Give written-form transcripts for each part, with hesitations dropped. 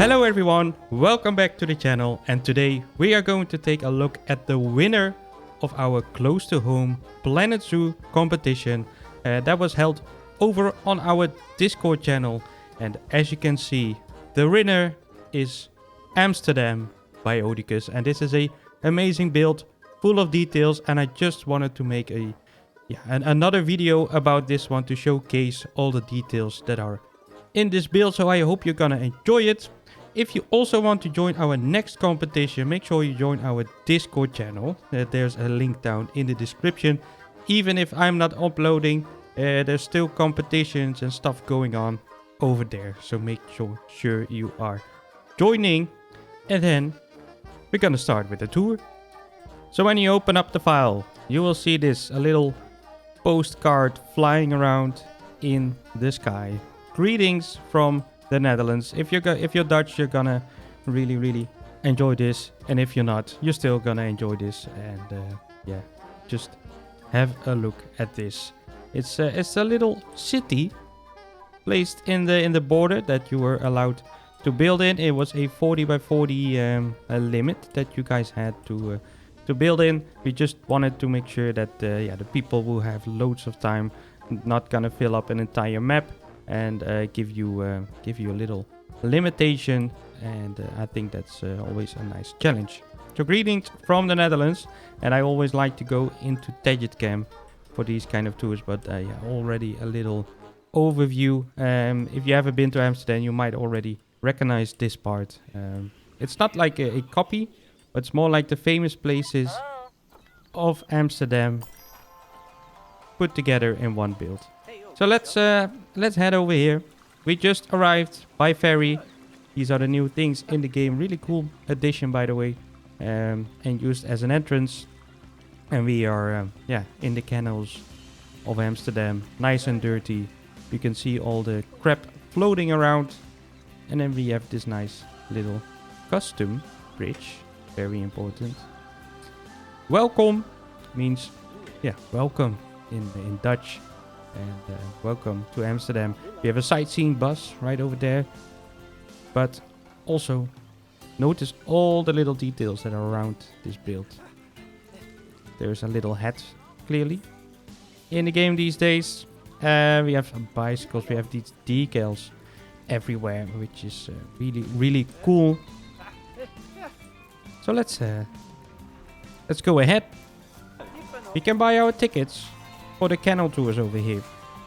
Hello everyone, welcome back to the channel, and today we are going to take a look at the winner of our close to home Planet Zoo competition that was held over on our Discord channel. And as you can see, the winner is Amsterdam by Odicus, and this is a amazing build full of details, and I just wanted to make another video about this one to showcase all the details that are in this build. So I hope you're gonna enjoy it. If you also want to join our next competition, make sure you join our Discord channel. There's a link down in the description. Even if I'm not uploading, there's still competitions and stuff going on over there. So make sure you are joining. And then we're gonna start with the tour. So when you open up the file, you will see this, a little postcard flying around in the sky. Greetings from the Netherlands. If you're Dutch, you're gonna really enjoy this, and if you're not, you're still gonna enjoy this. And just have a look at this. It's a little city placed in the border that you were allowed to build in. It was a 40 by 40 limit that you guys had to build in. We just wanted to make sure that the people who have loads of time not gonna fill up an entire map and give you a little limitation, and I think that's always a nice challenge. So greetings from the Netherlands, and I always like to go into Cam for these kind of tours, but already a little overview. If you haven't been to Amsterdam, you might already recognize this part. It's not like a copy, but it's more like the famous places of Amsterdam put together in one build. So let's head over here. We just arrived by ferry. These are the new things in the game. Really cool addition, by the way, and used as an entrance. And we are in the canals of Amsterdam, nice and dirty. You can see all the crap floating around, and then we have this nice little custom bridge. Very important. Welcome means welcome in Dutch. And welcome to Amsterdam. We have a sightseeing bus right over there. But also notice all the little details that are around this build. There's a little hat, clearly. In the game these days, we have some bicycles. We have these decals everywhere, which is really cool. So let's go ahead. We can buy our tickets for the canal tours over here.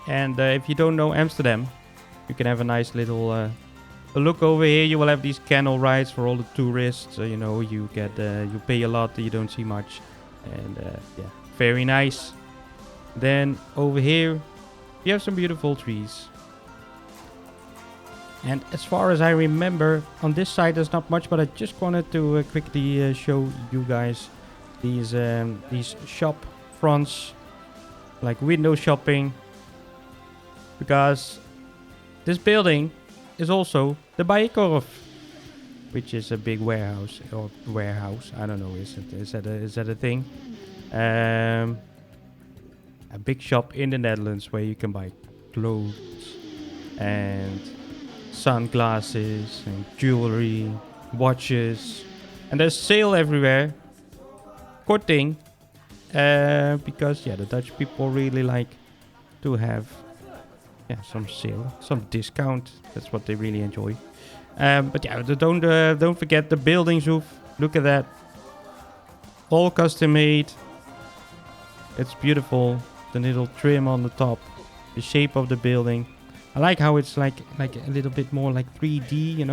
And if you don't know Amsterdam, you can have a nice little look over here. You will have these canal rides for all the tourists. You pay a lot, you don't see much. And very nice. Then over here, we have some beautiful trees. And as far as I remember, on this side there's not much, but I just wanted to quickly show you guys these shop fronts, like window shopping, because this building is also the Bijenkorf, which is a big warehouse. I don't know, is that a thing? A big shop in the Netherlands where you can buy clothes and sunglasses and jewelry, watches, and there's sale everywhere. Korting. Because the Dutch people really like to have some sale, some discount. That's what they really enjoy. But don't forget the buildings roof. Look at that, all custom made. It's beautiful. The little trim on the top, the shape of the building. I like how it's like a little bit more like 3D.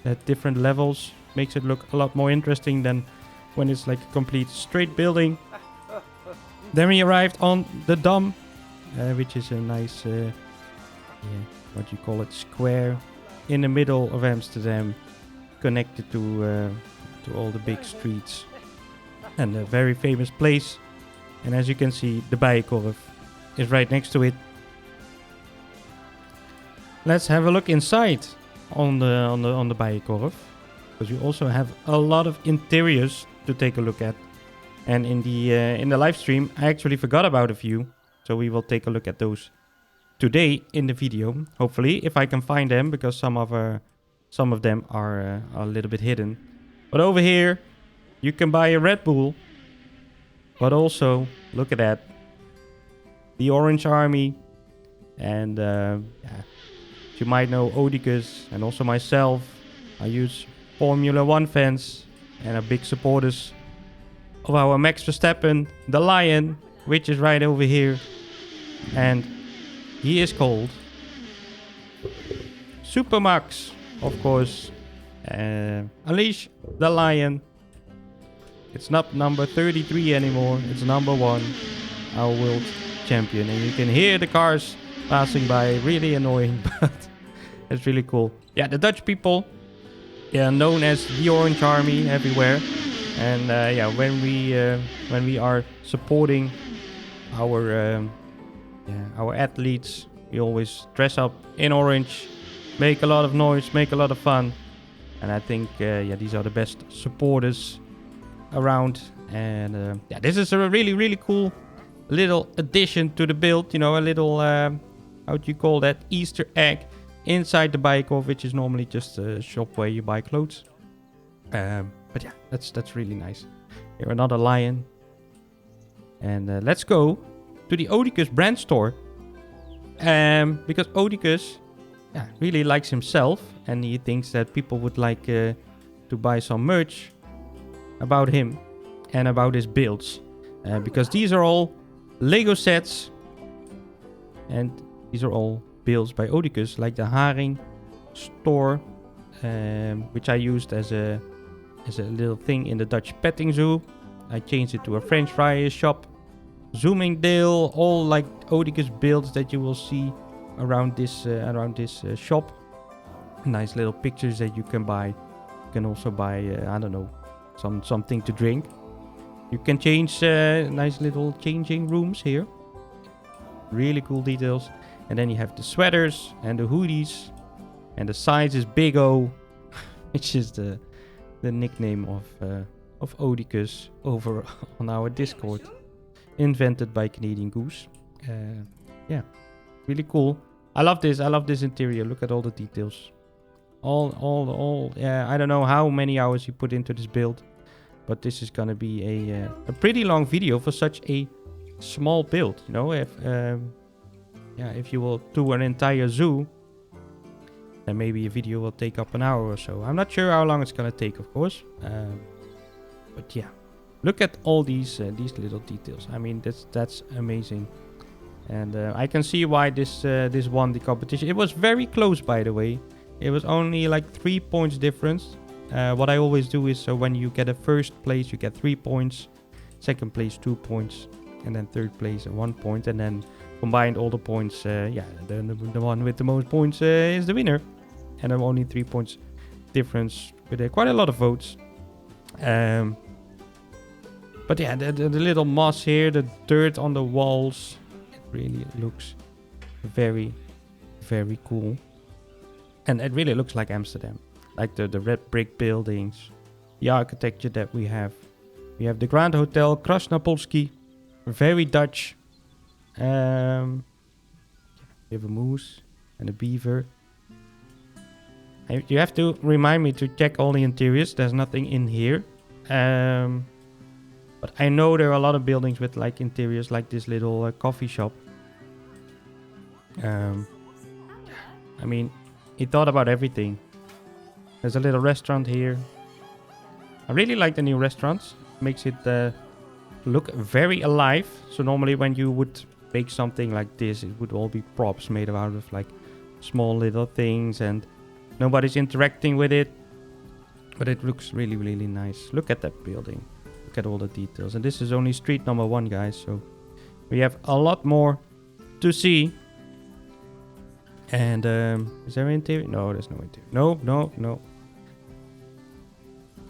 At different levels makes it look a lot more interesting than when it's like a complete straight building. Then we arrived on the Dam, which is a nice, square in the middle of Amsterdam, connected to all the big streets, and a very famous place. And as you can see, the Bijenkorf is right next to it. Let's have a look inside on the Bijenkorf, because you also have a lot of interiors to take a look at. And in the live stream, I actually forgot about a few, so we will take a look at those today in the video. Hopefully, if I can find them, because some of Some of them are a little bit hidden. But over here, you can buy a Red Bull. But also, look at that. The Orange Army. And you might know Odicus and also myself. I use Formula 1 fans and are big supporters of our Max Verstappen, the Lion, which is right over here. And he is called Supermax, of course. Unleash the Lion. It's not number 33 anymore. It's number 1, our world champion. And you can hear the cars passing by. Really annoying, but it's really cool. Yeah, the Dutch people, they are known as the Orange Army everywhere. And yeah, when we are supporting our athletes, we always dress up in orange, make a lot of noise, make a lot of fun. And I think yeah, these are the best supporters around. And yeah, this is a really cool little addition to the build. You know, a little how do you call that, Easter egg inside the bike, of which is normally just a shop where you buy clothes. But yeah, that's really nice. Here, another lion. And let's go to the Odicus brand store. Because Odicus, yeah, really likes himself, and he thinks that people would like to buy some merch about him and about his builds. Because these are all Lego sets, and these are all builds by Odicus, like the Haring store, which I used as a little thing in the Dutch petting zoo. I changed it to a French fry shop. Zooming Dale, all like Odicus builds that you will see around this shop. Nice little pictures that you can buy. You can also buy I don't know, something to drink. You can change nice little changing rooms here. Really cool details. And then you have the sweaters and the hoodies, and the size is Big O, which is the nickname of Odicus over on our Discord, invented by Canadian Goose. Yeah, really cool. I love this interior. Look at all the details. All. Yeah, I don't know how many hours you put into this build, but this is gonna be a pretty long video for such a small build. You know, if you will do an entire zoo, then maybe a video will take up an hour or so. I'm not sure how long it's gonna take, of course. But yeah, look at all these little details. I mean, that's amazing. And I can see why this won the competition. It was very close, by the way. It was only like 3 points difference. What I always do is, so when you get a first place, you get 3 points. Second place, 2 points. And then third place, 1 point. And then combined all the points, yeah, the one with the most points is the winner. And I'm only 3 points difference with quite a lot of votes. But yeah, the little moss here, the dirt on the walls, it really looks very, very cool. And it really looks like Amsterdam. Like the red brick buildings, the architecture that we have. We have the Grand Hotel, Krasnapolski, very Dutch. We have a moose and a beaver. You have to remind me to check all the interiors. There's nothing in here. But I know there are a lot of buildings with like interiors like this little coffee shop. I mean, he thought about everything. There's a little restaurant here. I really like the new restaurants. Makes it look very alive. So normally when you would make something like this, it would all be props made out of like small little things, and nobody's interacting with it. But it looks really, really nice. Look at that building. Look at all the details. And this is only street number 1, guys. So we have a lot more to see. And is there an interior? No, there's no interior. No.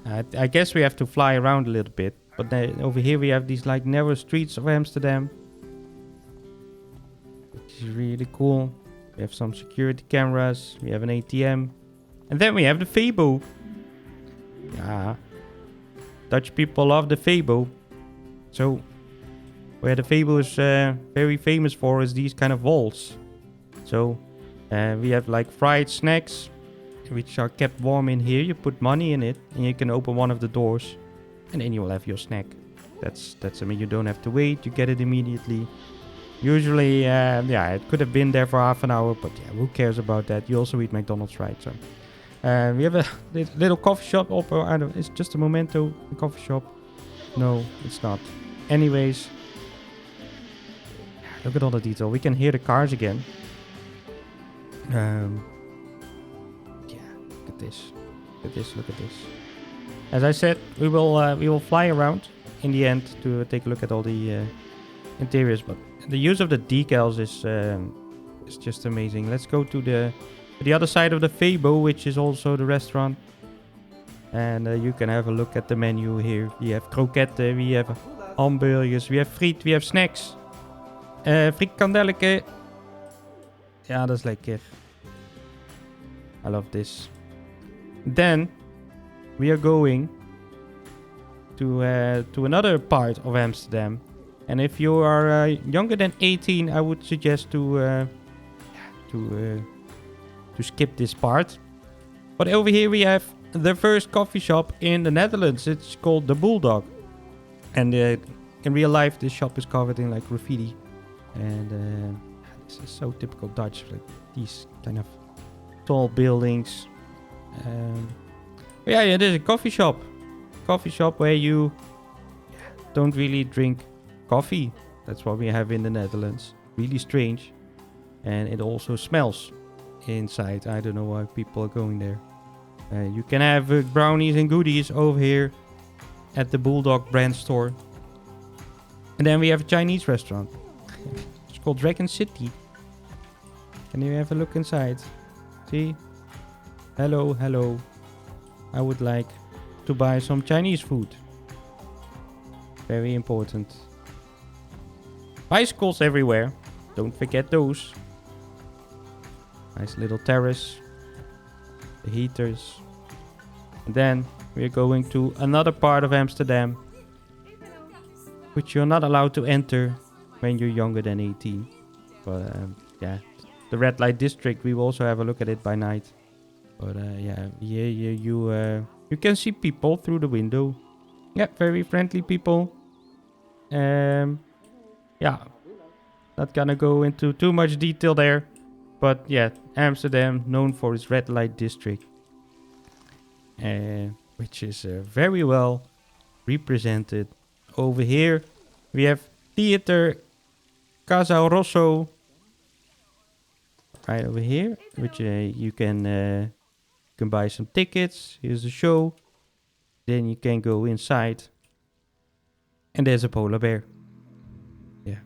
I guess we have to fly around a little bit. But then over here we have these like narrow streets of Amsterdam, which is really cool. We have some security cameras. We have an ATM. And then we have the Febo. Yeah. Dutch people love the Febo. So where the Febo is very famous for is these kind of walls. So we have like fried snacks, which are kept warm in here. You put money in it, and you can open one of the doors, and then you will have your snack. That's I mean, you don't have to wait. You get it immediately. Usually, yeah, it could have been there for half an hour, but yeah, who cares about that? You also eat McDonald's, right? So, we have a little coffee shop. I don't. It's just a Momento coffee shop. No, it's not. Anyways, look at all the detail. We can hear the cars again. Yeah, look at this. Look at this. Look at this. As I said, we will fly around in the end to take a look at all the interiors, but the use of the decals is just amazing. Let's go to the other side of the Fabo, which is also the restaurant, and you can have a look at the menu here. We have croquette, we have hamburgers, we have friet, we have snacks, frikandelleke. Ja, dat is lekker. I love this. Then we are going to another part of Amsterdam. And if you are younger than 18, I would suggest to skip this part. But over here we have the first coffee shop in the Netherlands. It's called the Bulldog. And in real life, this shop is covered in like graffiti. And this is so typical Dutch, like these kind of tall buildings. Yeah, it is a coffee shop. Coffee shop where you don't really drink coffee. That's what we have in the Netherlands. Really strange. And it also smells inside. I don't know why people are going there. You can have brownies and goodies over here at the Bulldog brand store. And then we have a Chinese restaurant. It's called Dragon City. Can you have a look inside? See? Hello, hello. I would like to buy some Chinese food. Very important. Bicycles everywhere. Don't forget those. Nice little terrace. The heaters. And then we're going to another part of Amsterdam, which you're not allowed to enter when you're younger than 18. But yeah, the red light district, we will also have a look at it by night. But yeah, you can see people through the window. Yeah, very friendly people. Yeah, not gonna go into too much detail there. But yeah, Amsterdam, known for its red light district. Which is very well represented. Over here, we have Theater Casa Rosso. Right over here, which you can buy some tickets. Here's the show. Then you can go inside. And there's a polar bear. Yeah.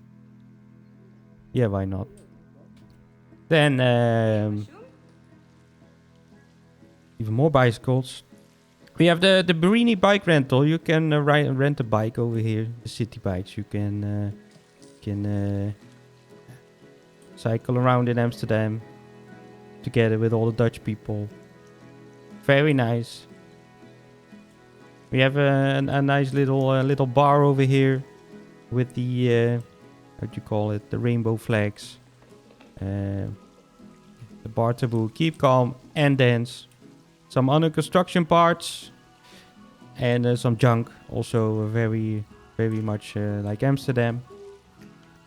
Yeah, why not? Then, even more bicycles. We have the Barini bike rental. You can rent a bike over here. The city bikes. You can cycle around in Amsterdam together with all the Dutch people. Very nice. We have a nice little bar over here with the what do you call it? The rainbow flags. The bar taboo. Keep calm and dance. Some under construction parts and some junk. Also very much like Amsterdam.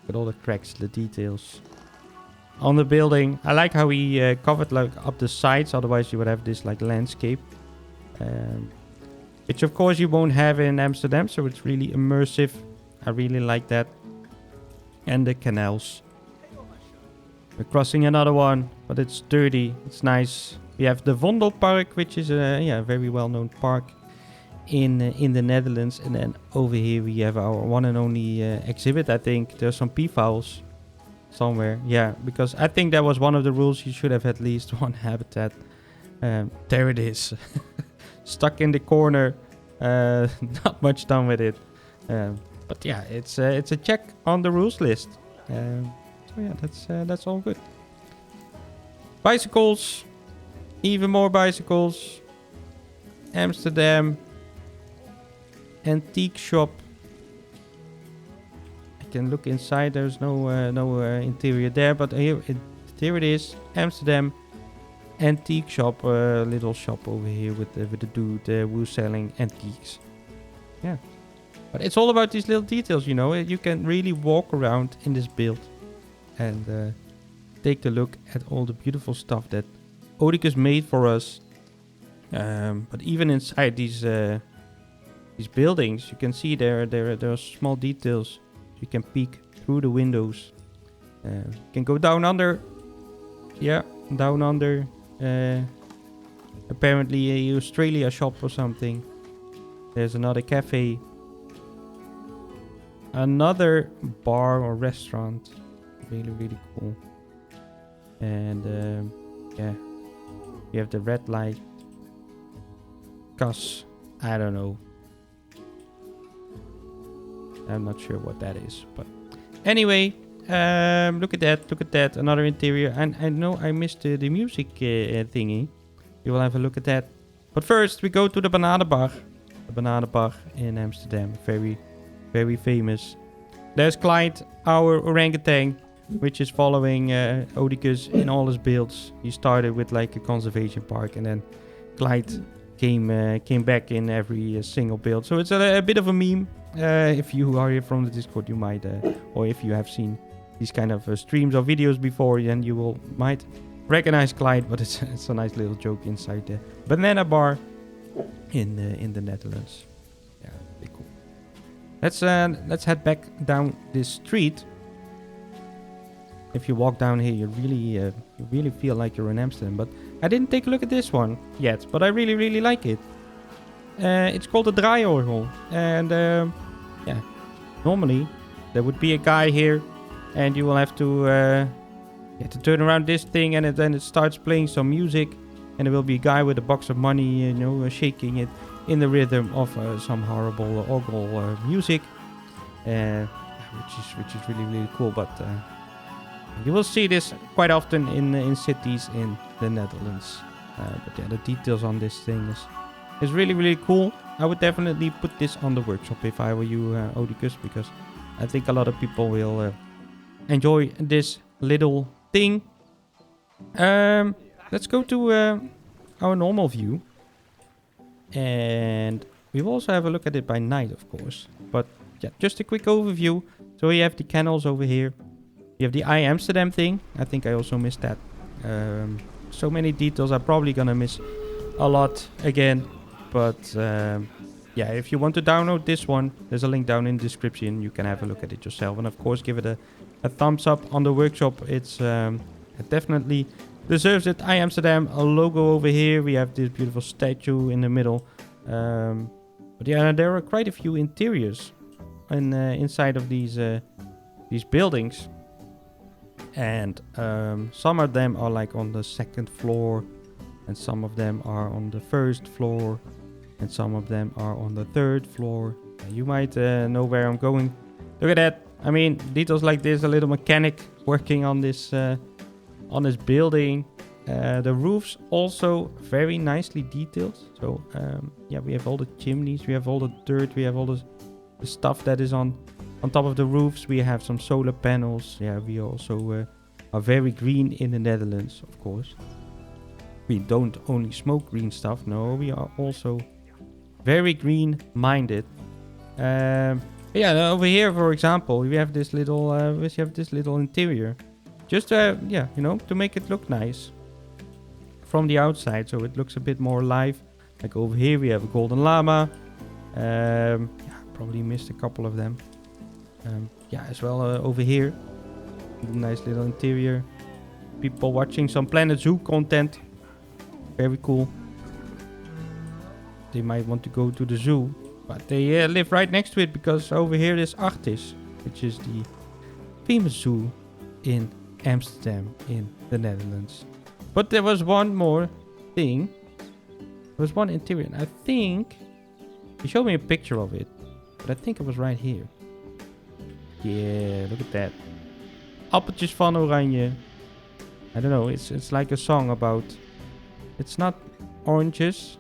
With all the cracks, the details on the building. I like how he covered like up the sides. Otherwise you would have this like landscape. Which of course you won't have in Amsterdam. So it's really immersive. I really like that. And the canals. We're crossing another one, but it's dirty. It's nice. We have the Vondelpark, which is a very well-known park in the Netherlands. And then over here we have our one and only exhibit. I think there's some peafowls somewhere. Yeah, because I think that was one of the rules. You should have at least one habitat. There it is. Stuck in the corner. Not much done with it. But yeah, it's a check on the rules list. So yeah, that's all good. Bicycles. Even more bicycles. Amsterdam. Antique shop. I can look inside. There's no interior there, but here it is. Amsterdam antique shop, little shop over here with the dude who's selling antiques. Yeah. But it's all about these little details, you know. You can really walk around in this build and take a look at all the beautiful stuff that Odicus made for us. But even inside these buildings, you can see there are small details. You can peek through the windows. You can go down under. Yeah, down under. Apparently a Australia shop or something. There's another cafe. Another bar or restaurant. Really, really cool. And yeah, you have the red light. Cause I don't know. I'm not sure what that is, but anyway, look at that, look at that, another interior. And I know I missed the music thingy. We will have a look at that. But first, we go to the Banana Bar. The Banana Bar in Amsterdam, very, very famous. There's Clyde, our orangutan, which is following Odicus in all his builds. He started with like a conservation park, and then Clyde came back in every single build. So it's a bit of a meme. If you are here from the Discord, you might, or if you have seen these kind of streams or videos before, then you might recognize Clyde. But it's a nice little joke inside the Banana Bar in the Netherlands. Yeah, pretty cool. Let's head back down this street. If you walk down here, you really feel like you're in Amsterdam. But I didn't take a look at this one yet, but I really, really like it. It's called a draaiorgel. And yeah, normally there would be a guy here, and you will have to turn around this thing, and then it starts playing some music, and there will be a guy with a box of money, you know, shaking it in the rhythm of some horrible ogle music, which is really, really cool. But you will see this quite often in cities in the Netherlands. But yeah, the details on this thing is really, really cool. I would definitely put this on the workshop if I were you, Odicus, because I think a lot of people will enjoy this little thing. Let's go to our normal view. And we will also have a look at it by night, of course. But yeah, just a quick overview. So you have the canals over here. You have the Amsterdam thing. I think I also missed that. So many details. I'm probably gonna miss a lot again. But yeah, if you want to download this one, there's a link down in the description. You can have a look at it yourself. And of course, give it a thumbs up on the workshop. It definitely deserves it. Amsterdam, a logo over here. We have this beautiful statue in the middle. But yeah, there are quite a few interiors inside of these buildings. And some of them are like on the second floor, and some of them are on the first floor, and some of them are on the third floor. You might know where I'm going. Look at that. I mean, details like this, a little mechanic working on this building. The roofs also very nicely detailed. So yeah, we have all the chimneys, we have all the dirt, we have all the stuff that is on top of the roofs. We have some solar panels. Yeah, we also are very green in the Netherlands, of course. We don't only smoke green stuff. No, we are also very green-minded. Yeah, over here, for example, we have this little interior. Just yeah, you know, to make it look nice from the outside, so it looks a bit more alive. Like over here, we have a golden llama. Yeah, probably missed a couple of them. Yeah, as well over here, nice little interior. People watching some Planet Zoo content. Very cool. They might want to go to the zoo, but they live right next to it, because over here is Arctis, which is the famous zoo in Amsterdam in the Netherlands. But there was one more thing. There was one interior, and I think he showed me a picture of it, but I think it was right here. Yeah, look at that. Appeltjes van Oranje. I don't know, it's like a song about... It's not oranges.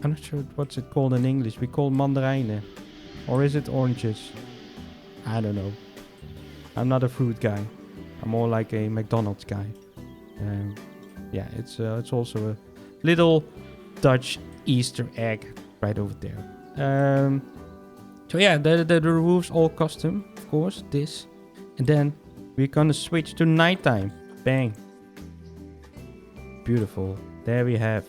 I'm not sure what's it called in English. We call mandarijnen. Or is it oranges? I don't know. I'm not a fruit guy. I'm more like a McDonald's guy. yeah, it's also a little Dutch Easter egg right over there. So yeah, the roof's all custom, of course, this. And then we're gonna switch to nighttime. Bang. Beautiful. There we have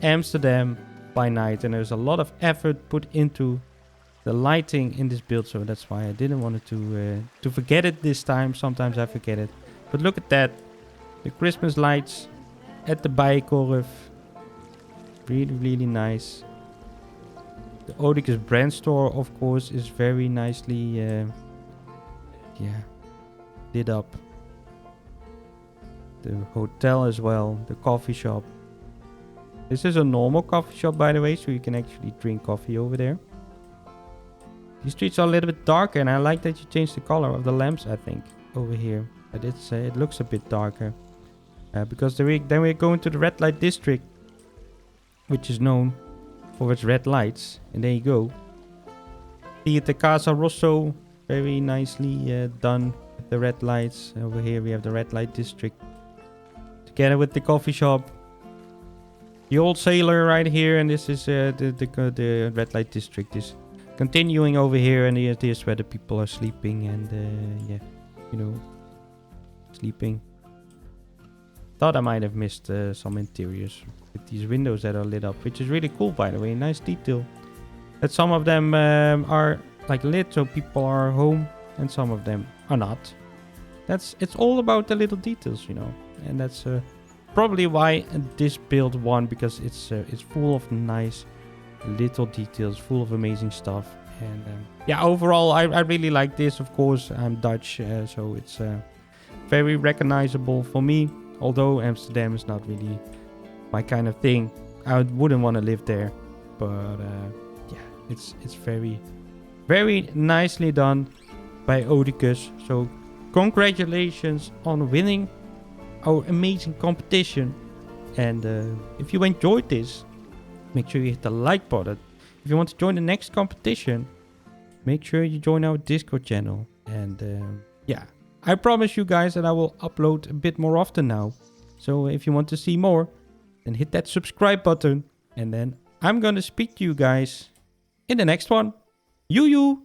Amsterdam by night. And there's a lot of effort put into the lighting in this build. So that's why I didn't want to forget it this time. Sometimes I forget it. But look at that. The Christmas lights at the Bijenkorf. Really, really nice. The Odicus brand store, of course, is very nicely lit up. The hotel as well. The coffee shop. This is a normal coffee shop, by the way, so you can actually drink coffee over there. These streets are a little bit darker, and I like that you changed the color of the lamps, I think, over here. But it looks a bit darker. Because then we're going to the red light district, which is known for its red lights. And there you go. Theater Casa Rosso, very nicely done with the red lights. Over here we have the red light district, together with the coffee shop. The old sailor right here, and this is the red light district is continuing over here, and here's where the people are sleeping, and yeah, you know, sleeping. Thought I might have missed some interiors with these windows that are lit up, which is really cool, by the way. Nice detail. That some of them are like lit, so people are home, and some of them are not. It's all about the little details, you know, and that's probably why this build won, because it's full of nice little details, full of amazing stuff. And yeah, overall I really like this. Of course, I'm Dutch, so it's very recognizable for me. Although Amsterdam is not really my kind of thing, I wouldn't want to live there. But yeah, it's very, very nicely done by Odicus. So congratulations on winning our amazing competition. And if you enjoyed this, make sure you hit the like button. If you want to join the next competition, make sure you join our Discord channel. And yeah, I promise you guys that I will upload a bit more often now. So if you want to see more, then hit that subscribe button. And then I'm gonna speak to you guys in the next one. You.